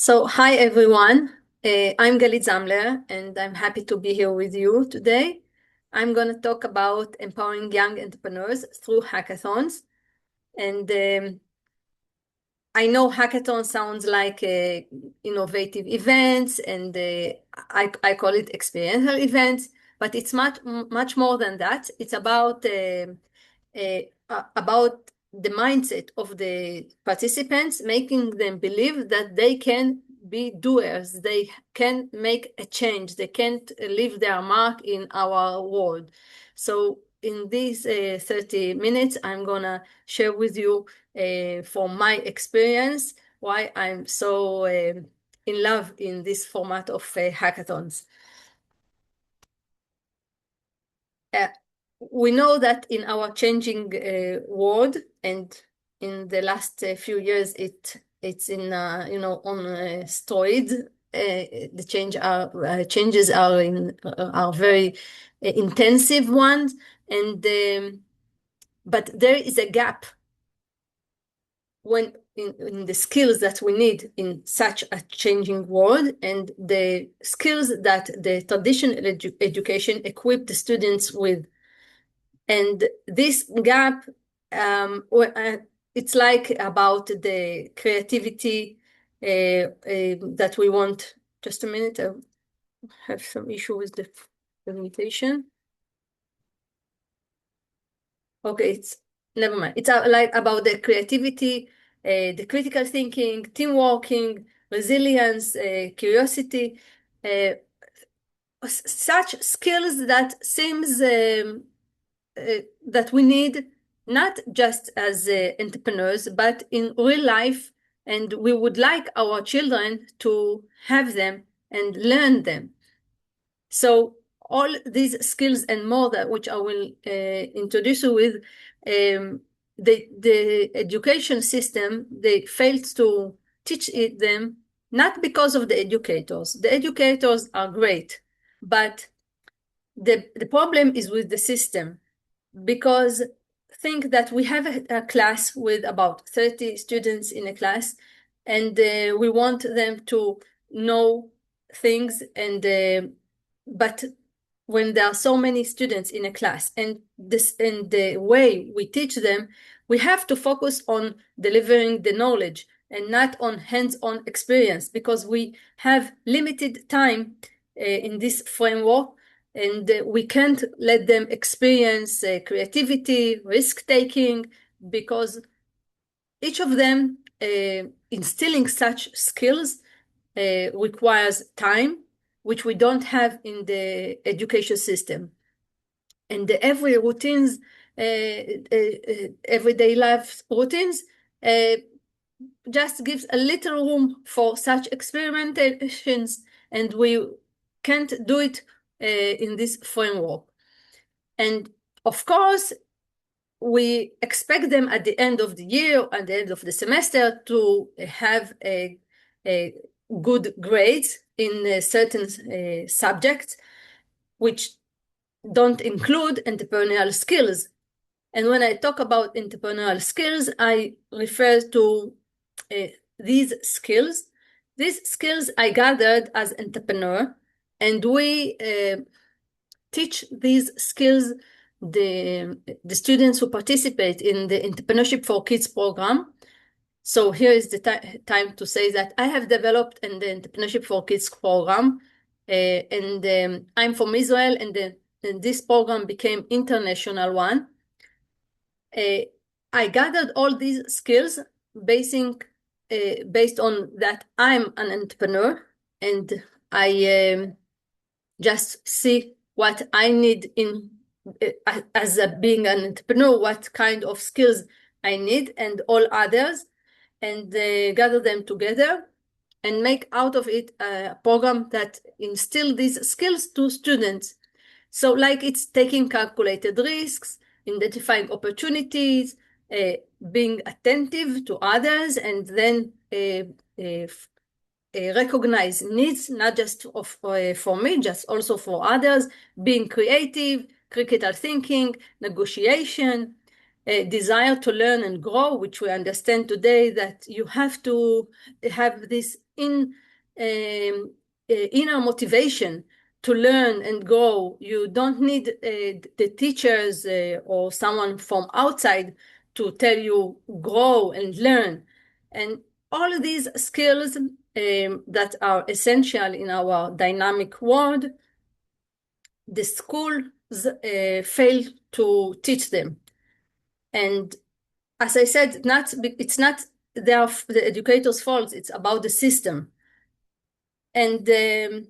Hi everyone. I'm Galit Zamler, and I'm happy to be here with you today. I'm going to talk about empowering young entrepreneurs through hackathons. And I know hackathon sounds like innovative events, and I call it experiential events, but it's much more than that. It's about the mindset of the participants, making them believe that they can be doers, they can make a change, they can leave their mark in our world. So in these 30 minutes, I'm gonna share with you from my experience why I'm so in love in this format of hackathons. Uh, we know that in our changing world, and in the last few years, it's in on steroids. The changes are very intensive ones, and but there is a gap when in the skills that we need in such a changing world, and the skills that the traditional education equipped the students with. And this gap, it's like about the creativity that we want. Just a minute, I have some issue with the presentation. Okay, it's never mind. It's like about the creativity, the critical thinking, team working, resilience, curiosity, such skills that seems that we need not just as entrepreneurs, but in real life, and we would like our children to have them and learn them. So all these skills and more that which I will introduce you with, the education system, they failed to teach it them, not because of the educators. The educators are great, but the problem is with the system, because think that we have a class with about 30 students in a class, and we want them to know things, and but when there are so many students in a class, and the way we teach them, we have to focus on delivering the knowledge and not on hands-on experience, because we have limited time in this framework, and we can't let them experience creativity, risk-taking, because each of them instilling such skills requires time, which we don't have in the education system. And the everyday life routines just gives a little room for such experimentations, and we can't do it in this framework. And of course, we expect them at the end of the year, at the end of the semester, to have a good grades in certain subjects, which don't include entrepreneurial skills. And when I talk about entrepreneurial skills, I refer to these skills. These skills I gathered as entrepreneur, and we teach these skills the students who participate in the Entrepreneurship for Kids program. So here is the time to say that I have developed in the Entrepreneurship for Kids program, and I'm from Israel, and this program became international one. I gathered all these skills based on that I'm an entrepreneur, and I just see what I need in as being an entrepreneur, what kind of skills I need, and all others, and gather them together and make out of it a program that instill these skills to students. So like it's taking calculated risks, identifying opportunities, being attentive to others, and then recognize needs, not just for me, just also for others, being creative, critical thinking, negotiation, desire to learn and grow, which we understand today that you have to have this inner motivation to learn and grow. You don't need the teachers or someone from outside to tell you grow and learn. And all of these skills that are essential in our dynamic world, the schools fail to teach them. And as I said, it's not the educator's fault, it's about the system. And in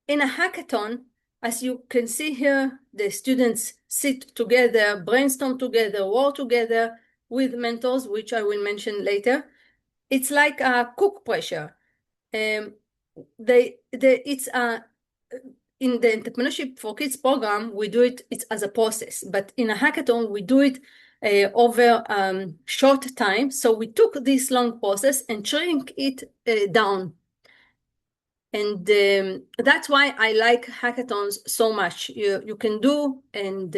a hackathon, as you can see here, the students sit together, brainstorm together, work together with mentors, which I will mention later. It's like a cook pressure. It's in the Entrepreneurship for Kids program, we do it as a process, but in a hackathon, we do it over short time. So we took this long process and shrink it down. And that's why I like hackathons so much. You can do and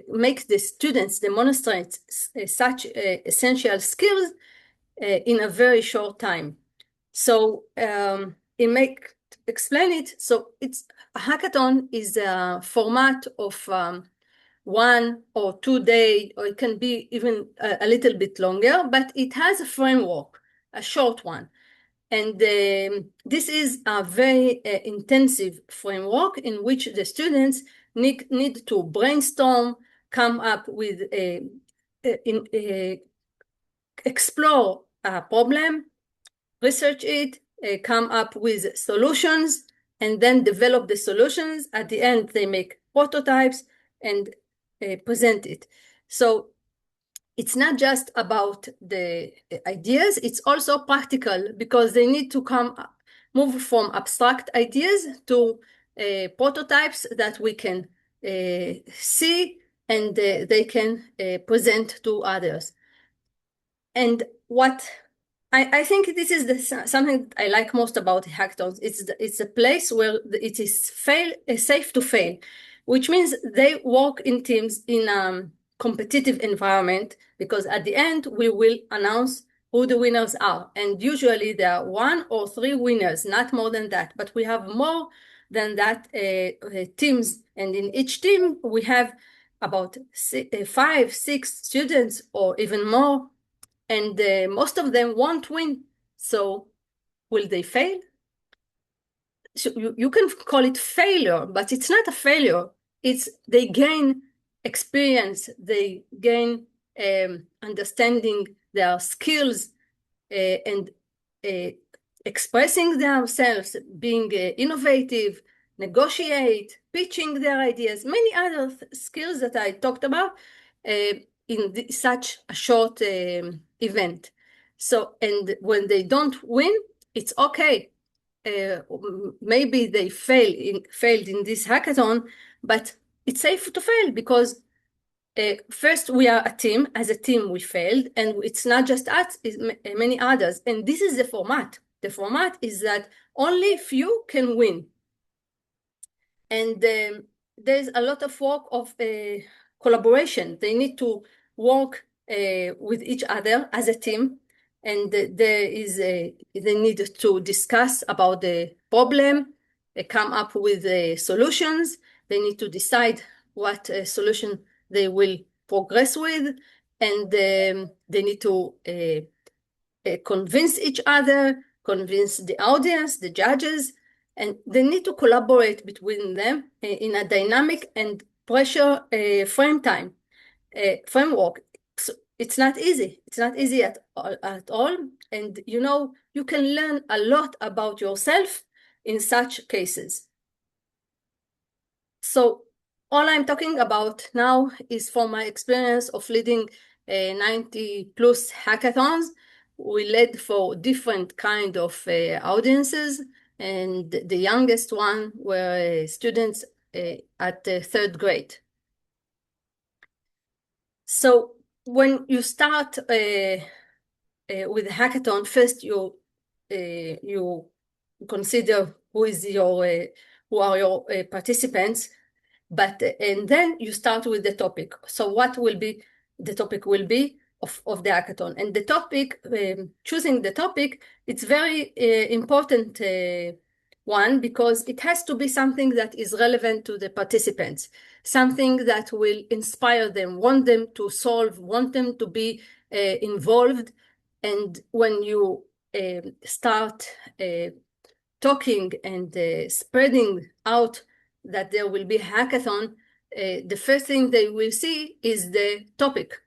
make the students demonstrate such essential skills in a very short time. So explain it. So a hackathon is a format of 1 or 2 day, or it can be even a little bit longer, but it has a framework, a short one. And this is a very intensive framework in which the students need to brainstorm, come up with explore a problem, research it, come up with solutions, and then develop the solutions. At the end, they make prototypes and present it. So it's not just about the ideas, it's also practical, because they need to move from abstract ideas to prototypes that we can see and they can present to others. And what I think this is something I like most about hackathons. It's a place where it is safe to fail, which means they work in teams in a competitive environment, because at the end we will announce who the winners are. And usually there are 1 or 3 winners, not more than that. But we have more than that teams. And in each team we have about 5, 6 students or even more. And most of them won't win. So will they fail? So you can call it failure, but it's not a failure. They gain experience, they gain understanding their skills and expressing themselves, being innovative, negotiate, pitching their ideas, many other skills that I talked about in such a short event. So, and when they don't win, it's okay. Maybe they failed in this hackathon, but it's safe to fail, because first we are a team. As a team we failed, and it's not just us, it's many others. And this is the format. The format is that only few can win. And there's a lot of work of collaboration. They need to work with each other as a team, and they need to discuss about the problem, come up with solutions. They need to decide what solution they will progress with, and they need to convince each other, convince the audience, the judges, and they need to collaborate between them in a dynamic and pressure framework. So it's not easy. It's not easy at all. And you can learn a lot about yourself in such cases. So all I'm talking about now is from my experience of leading 90 plus hackathons. We led for different kind of audiences, and the youngest one were students at the 3rd grade. So when you start with a hackathon, first you consider who are your participants, and then you start with the topic. So what will be the topic? Will be of the hackathon. And the topic, choosing the topic, it's very important one, because it has to be something that is relevant to the participants, something that will inspire them, want them to solve, want them to be involved. And when you start talking and spreading out that there will be a hackathon, the first thing they will see is the topic.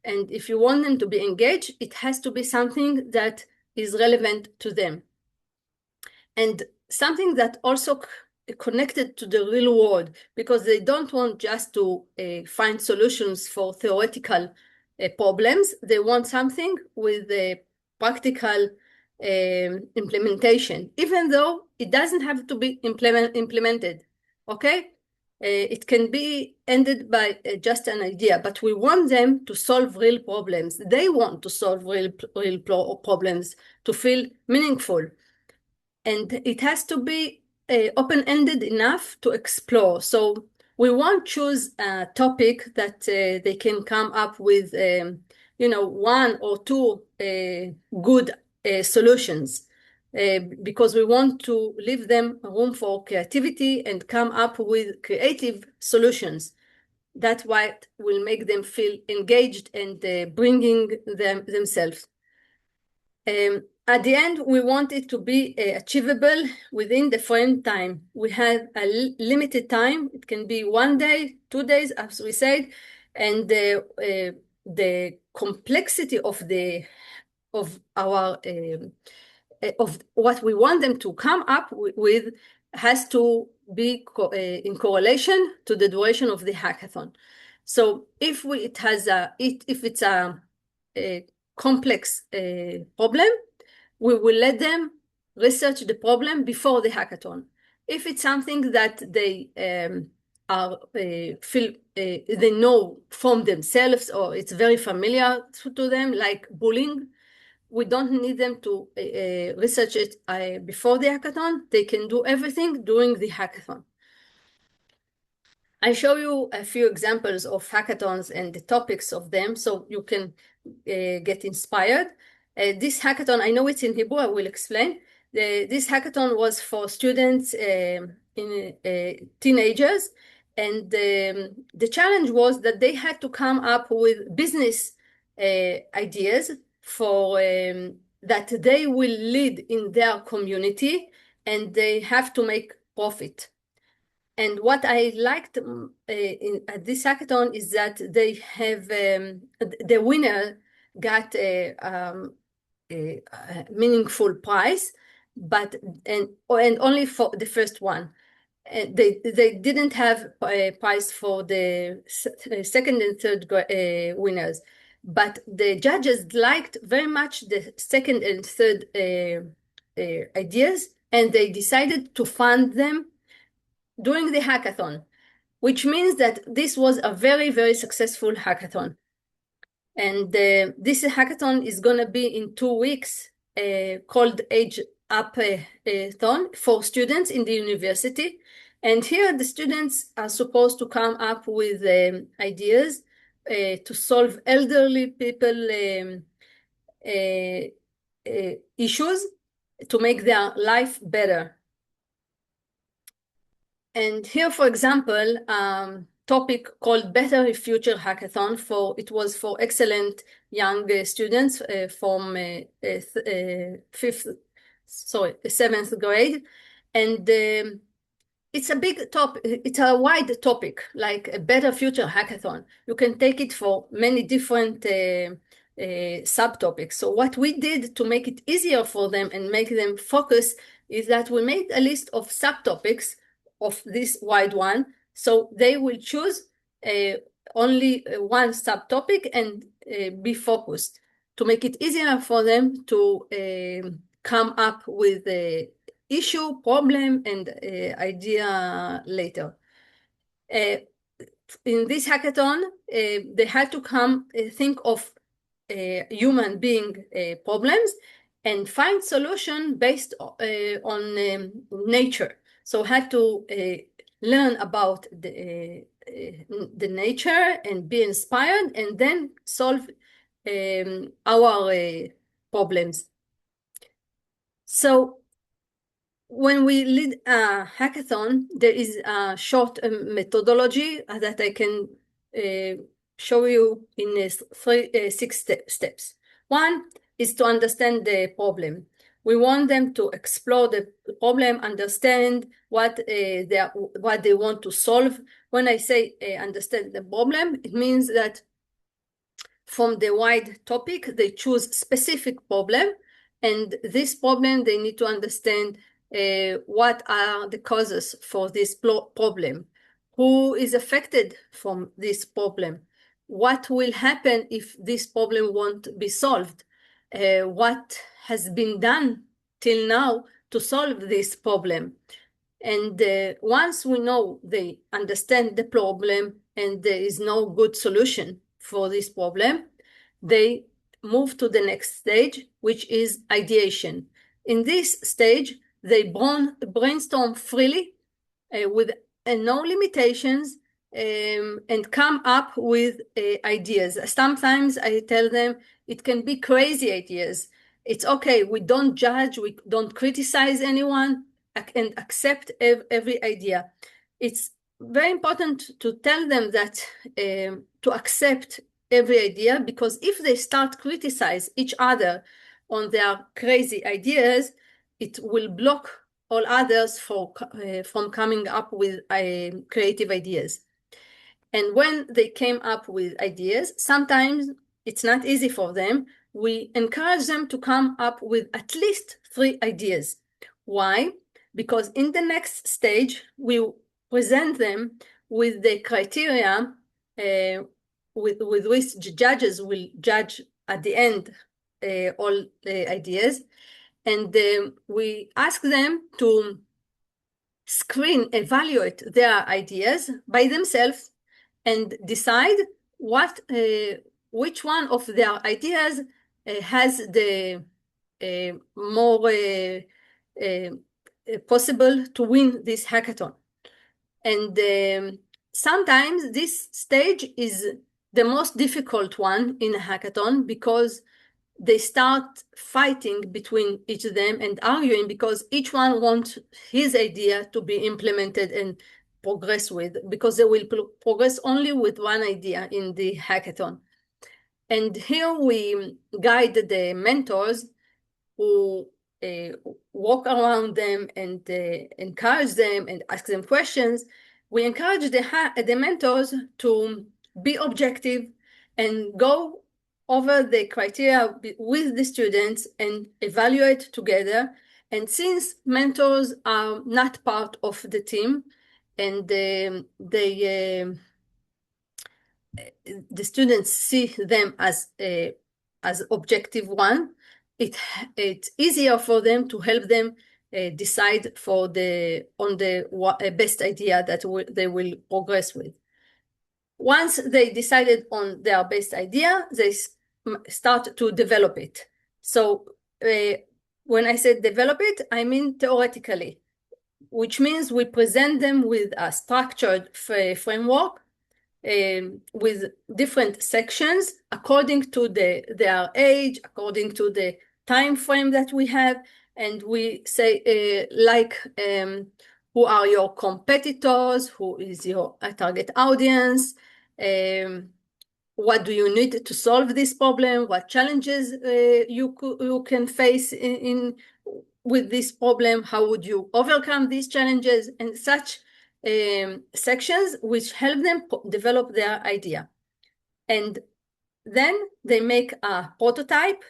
And if you want them to be engaged, it has to be something that is relevant to them. And something that also connected to the real world, because they don't want just to find solutions for theoretical problems. They want something with a practical implementation, even though it doesn't have to be implemented, okay? It can be ended by just an idea, but we want them to solve real problems. They want to solve real problems, to feel meaningful. And it has to be open-ended enough to explore. So we won't choose a topic that they can come up with, one or two good solutions, because we want to leave them room for creativity and come up with creative solutions. That's what will make them feel engaged and bringing themselves. At the end, we want it to be achievable within the frame time. We have a limited time. It can be 1 day, 2 days, as we said, and the complexity of what we want them to come up with has to be in correlation to the duration of the hackathon. So if it's a complex problem, we will let them research the problem before the hackathon. If it's something that they feel they know from themselves, or it's very familiar to them, like bullying, we don't need them to research it before the hackathon. They can do everything during the hackathon. I show you a few examples of hackathons and the topics of them, so you can get inspired. This hackathon, I know it's in Hebrew, I will explain. This hackathon was for students, teenagers, and the challenge was that they had to come up with business ideas for that they will lead in their community, and they have to make profit. And what I liked at this hackathon is that they have the winner got a meaningful prize, but and only for the first one. They didn't have a prize for the second and third winners, but the judges liked very much the second and third ideas, and they decided to fund them during the hackathon, which means that this was a very, very successful hackathon. And this hackathon is going to be in 2 weeks, called Age Up-thon for students in the university. And here the students are supposed to come up with ideas to solve elderly people issues, to make their life better. And here, for example, topic called Better Future Hackathon. It was for excellent young students from 7th grade. And it's a big topic, it's a wide topic, like a Better Future Hackathon. You can take it for many different subtopics. So what we did to make it easier for them and make them focus is that we made a list of subtopics of this wide one. So they will choose only one subtopic and be focused, to make it easier for them to come up with the issue, problem, and idea later. In this hackathon, they had to think of human being problems and find solution based on nature. So had to learn about the nature and be inspired, and then solve our problems. So when we lead a hackathon, there is a short methodology that I can show you in six steps. One is to understand the problem. We want them to explore the problem, understand what they want to solve. When I say understand the problem, it means that from the wide topic, they choose specific problem, and this problem they need to understand what are the causes for this problem, who is affected from this problem, what will happen if this problem won't be solved, what has been done till now to solve this problem. And once we know they understand the problem and there is no good solution for this problem, they move to the next stage, which is ideation. In this stage, they brainstorm freely with no limitations and come up with ideas. Sometimes I tell them it can be crazy ideas. It's okay, we don't judge, we don't criticize anyone, and accept every idea. It's very important to tell them that to accept every idea, because if they start criticize each other on their crazy ideas, it will block all others from coming up with creative ideas. And when they came up with ideas, sometimes it's not easy for them. We encourage them to come up with at least 3 ideas. Why? Because in the next stage, we present them with the criteria with which judges will judge at the end all the ideas. And we ask them to evaluate their ideas by themselves and decide which one of their ideas has the more possible to win this hackathon. And sometimes this stage is the most difficult one in a hackathon, because they start fighting between each of them and arguing, because each one wants his idea to be implemented and progress with, because they will progress only with one idea in the hackathon. And here we guide the mentors who walk around them and encourage them and ask them questions. We encourage the mentors to be objective and go over the criteria with the students and evaluate together. And since mentors are not part of the team, and the students see them as objective one, it's easier for them to help them decide on the best idea that they will progress with. Once they decided on their best idea, they start to develop it. So when I say develop it, I mean theoretically, which means we present them with a structured framework with different sections according to their age, according to the time frame that we have. And we say who are your competitors, who is your target audience, what do you need to solve this problem, what challenges you can face with this problem, how would you overcome these challenges, and such sections which help them develop their idea. And then they make a prototype,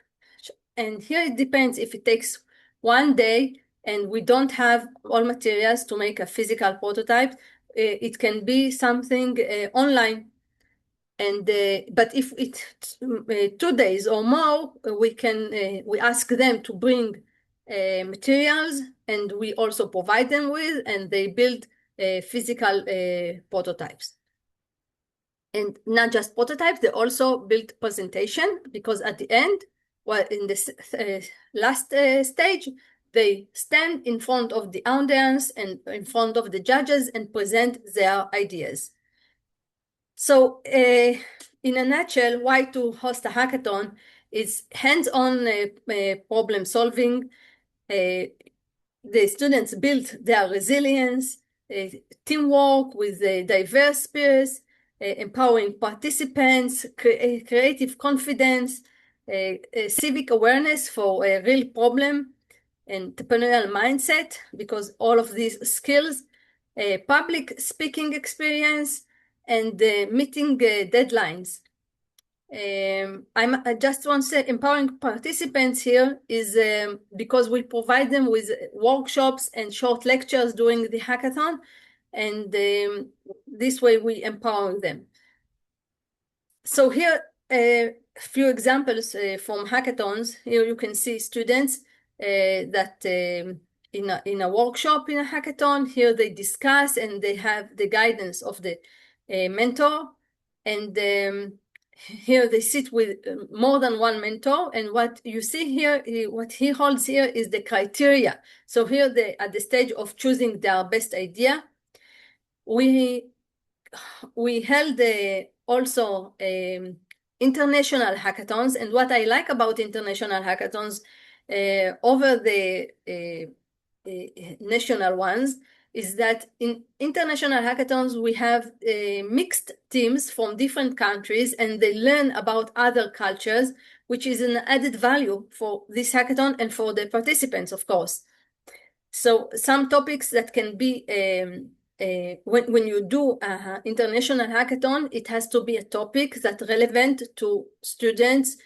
and here it depends if it takes 1 day and we don't have all materials to make a physical prototype. It can be something online. And but if it's 2 days or more, we ask them to bring materials, and we also provide them with, and they build physical prototypes. And not just prototypes, they also build presentation, because at the end, well, in the last stage, they stand in front of the audience and in front of the judges and present their ideas. So in a nutshell, why to host a hackathon is hands-on problem solving. The students build their resilience, teamwork with diverse peers, empowering participants, creative confidence, civic awareness for a real problem, entrepreneurial mindset, because all of these skills, public speaking experience, and meeting deadlines. I just want to say empowering participants here is because we provide them with workshops and short lectures during the hackathon, and this way we empower them. So here a few examples from hackathons. Here you can see students that in a workshop in a hackathon. Here they discuss and they have the guidance of the mentor, and here they sit with more than one mentor, and what you see here, what he holds here is the criteria. So here they at the stage of choosing their best idea. We held also international hackathons, and what I like about international hackathons over the national ones is that in international hackathons we have mixed teams from different countries, and they learn about other cultures, which is an added value for this hackathon and for the participants, of course. So some topics that can be when you do an international hackathon, it has to be a topic that's relevant to students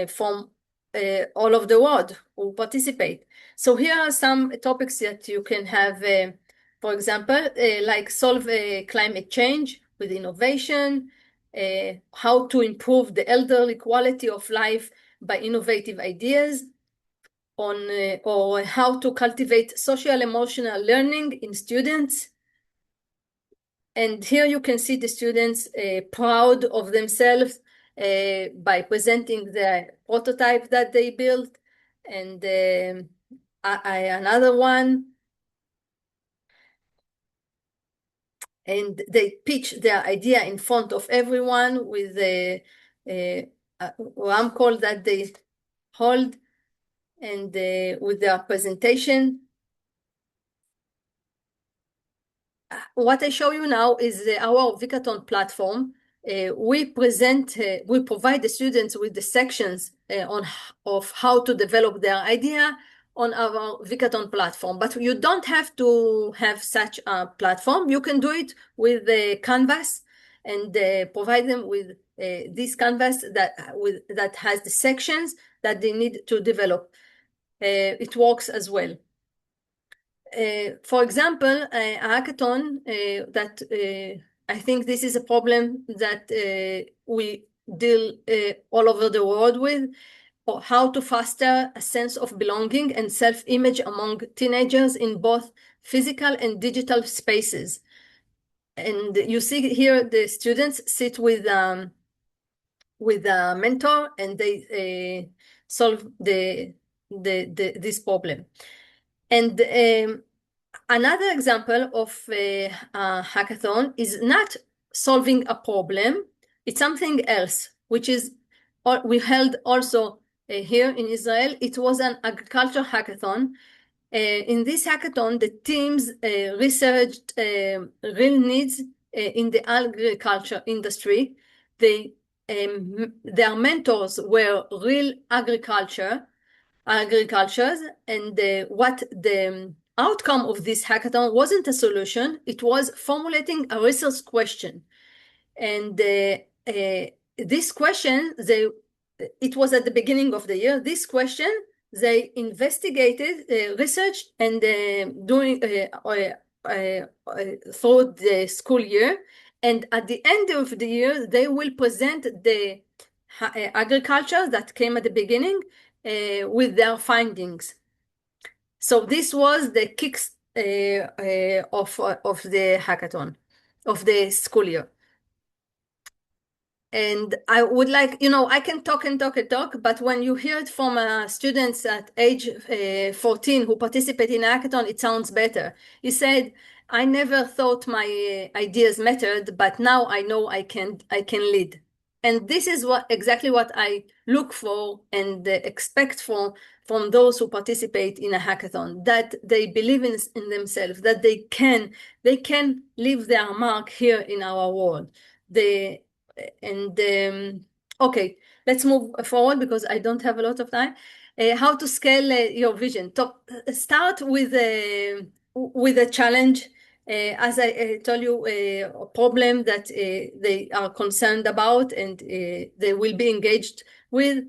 from all of the world who participate. So here are some topics that you can have, for example, like solve climate change with innovation, how to improve the elderly quality of life by innovative ideas, on or how to cultivate social emotional learning in students. And here you can see the students proud of themselves by presenting the prototype that they built. And another one, and they pitch their idea in front of everyone with a ram call that they hold, and with their presentation. What I show you now is our Hackathon platform. We provide the students with the sections of how to develop their idea on our Hackathon platform. But you don't have to have such a platform. You can do it with the Canvas, and provide them with this Canvas that has the sections that they need to develop. It works as well. For example, a hackathon that I think this is a problem that we deal all over the world with, or how to foster a sense of belonging and self-image among teenagers in both physical and digital spaces. And you see here the students sit with a mentor, and they solve this problem. And another example of a hackathon is not solving a problem. It's something else, which is we held also here in Israel. It was an agriculture hackathon. In this hackathon, the teams researched real needs in the agriculture industry. Their mentors were real agricultures, and what the outcome of this hackathon wasn't a solution. It was formulating a research question, and this question, it was at the beginning of the year. This question they investigated, researched, and doing through the school year, and at the end of the year they will present the agriculture that came at the beginning with their findings. So this was the kicks of the hackathon, of the school year. And I would like, I can talk and talk and talk, but when you hear it from students at age 14 who participate in a hackathon, it sounds better. He said, I never thought my ideas mattered, but now I know I can lead. And this is exactly what I look for and expect from those who participate in a hackathon, that they believe in themselves, that they can leave their mark here in our world. They and Okay, let's move forward because I don't have a lot of time. How to scale your vision? Start with a challenge, as I told you, a problem that they are concerned about and they will be engaged with.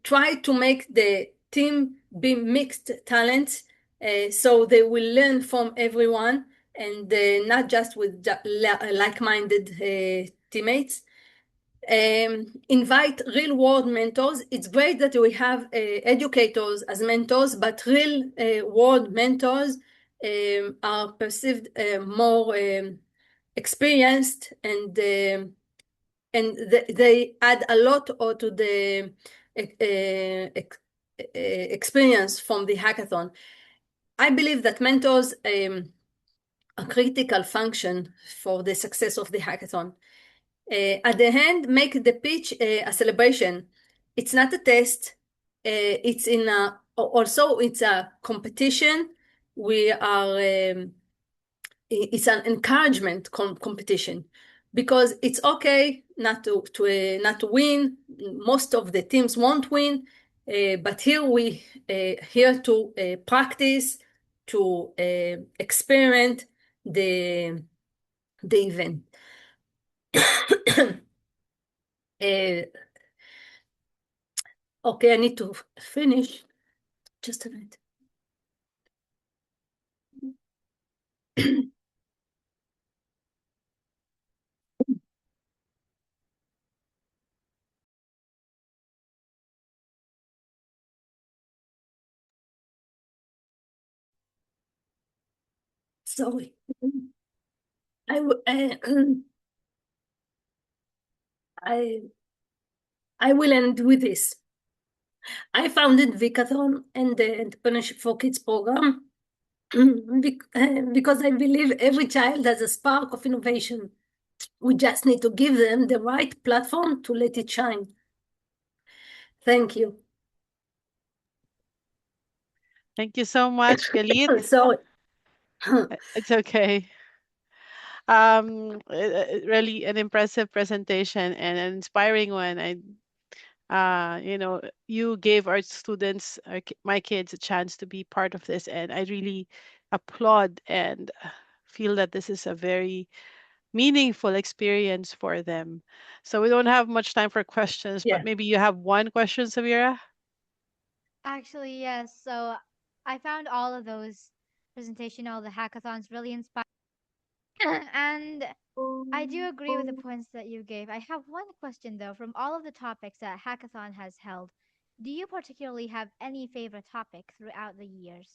Try to make the team be mixed talents, so they will learn from everyone and not just with like-minded teammates. Invite real world mentors. It's great that we have educators as mentors, but real world mentors are perceived more experienced, and they add a lot to the experience from the hackathon. I believe that mentors a critical function for the success of the hackathon. At the end, make the pitch a celebration. It's not a test. It's a competition. It's an encouragement competition, because it's okay not to win. Most of the teams won't win, but here to practice, to experiment the event. Okay, I need to finish. Just a minute. Sorry. I, w- I, I will end with this. I founded Vicathon and the Entrepreneurship for Kids program because I believe every child has a spark of innovation. We just need to give them the right platform to let it shine. Thank you. Thank you so much, Galit. Sorry. It's okay. Really an impressive presentation and an inspiring one. You gave our students, my kids, a chance to be part of this, and I really applaud and feel that this is a very meaningful experience for them. So we don't have much time for questions, but Yeah. maybe you have one question, Samira? Actually, yes. So I found all of those all the hackathons really inspiring. And I do agree with the points that you gave. I have one question though. From all of the topics that Hackathon has held, do you particularly have any favorite topic throughout the years?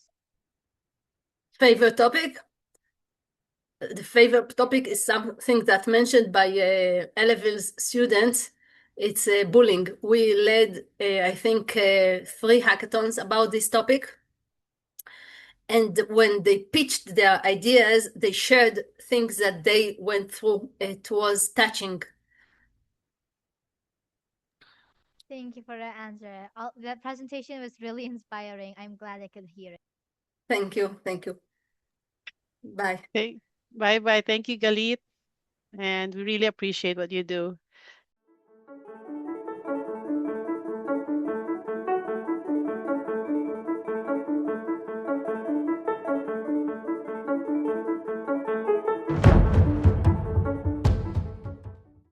Favorite topic? The favorite topic is something that mentioned by A-levels students. It's bullying. We led, I think, 3 hackathons about this topic. And when they pitched their ideas, they shared things that they went through. It was touching. Thank you for the answer. That presentation was really inspiring. I'm glad I could hear it. Thank you. Thank you. Bye. Okay. Bye bye. Thank you, Galit. And we really appreciate what you do.